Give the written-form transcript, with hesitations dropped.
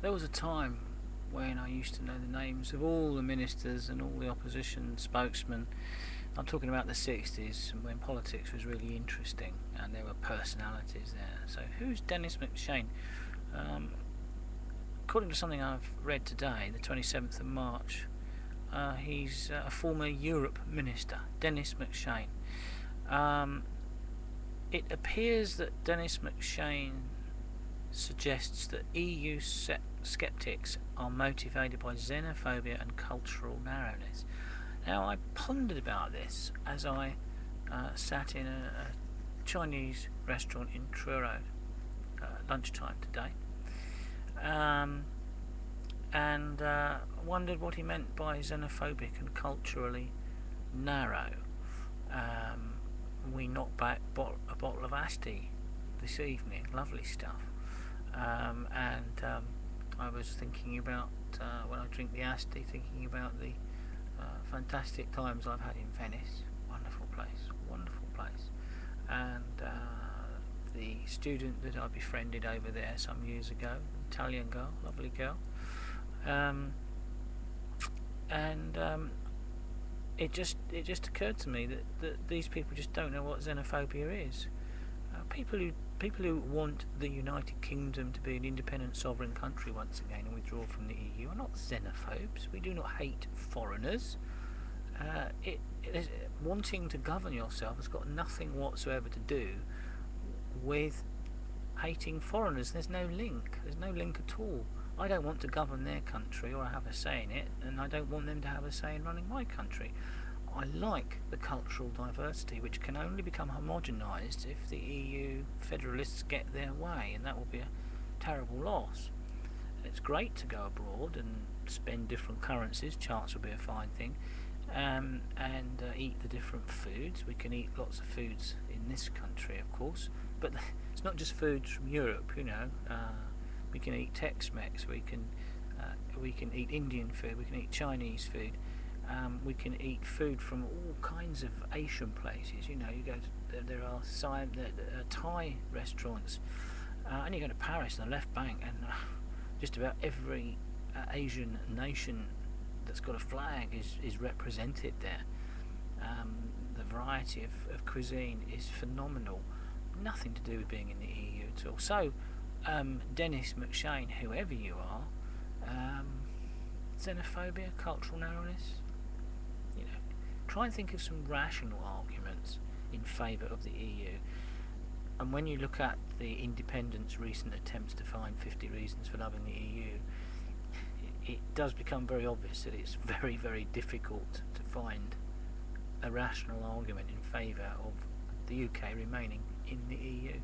There was a time when I used to know the names of all the ministers and all the opposition spokesmen. I'm talking about the 60s, when politics was really interesting and there were personalities there. So who's Denis MacShane? According to something I've read today, the 27th of March, he's a former Europe minister, Denis MacShane. It appears that Denis MacShane suggests that EU sceptics are motivated by xenophobia and cultural narrowness. Now, I pondered about this as I sat in a Chinese restaurant in Truro lunchtime today, and wondered what he meant by xenophobic and culturally narrow. We knocked back a bottle of Asti this evening, lovely stuff, and I was thinking about, when I drink the Asti, thinking about the fantastic times I've had in Venice. Wonderful place, and the student that I befriended over there some years ago, Italian girl, lovely girl, and it just occurred to me that these people just don't know what xenophobia is. People who want the United Kingdom to be an independent sovereign country once again and withdraw from the EU are not xenophobes. We do not hate foreigners. Wanting to govern yourself has got nothing whatsoever to do with hating foreigners. There's no link at all. I don't want to govern their country or have a say in it, and I don't want them to have a say in running my country. I like the cultural diversity, which can only become homogenised if the EU federalists get their way, and that will be a terrible loss. It's great to go abroad and spend different currencies. Charts will be a fine thing, and eat the different foods. We can eat lots of foods in this country, of course, but it's not just foods from Europe. We can eat Tex-Mex. We can eat Indian food. We can eat Chinese food. We can eat food from all kinds of Asian places. You go there are Thai restaurants, and you go to Paris on the left bank, and just about every Asian nation that's got a flag is represented there. The variety of cuisine is phenomenal. Nothing to do with being in the EU at all. So, Denis MacShane, whoever you are, xenophobia, cultural narrowness. Try and think of some rational arguments in favour of the EU. And when you look at the Independent's recent attempts to find 50 reasons for loving the EU, it does become very obvious that it's very, very difficult to find a rational argument in favour of the UK remaining in the EU.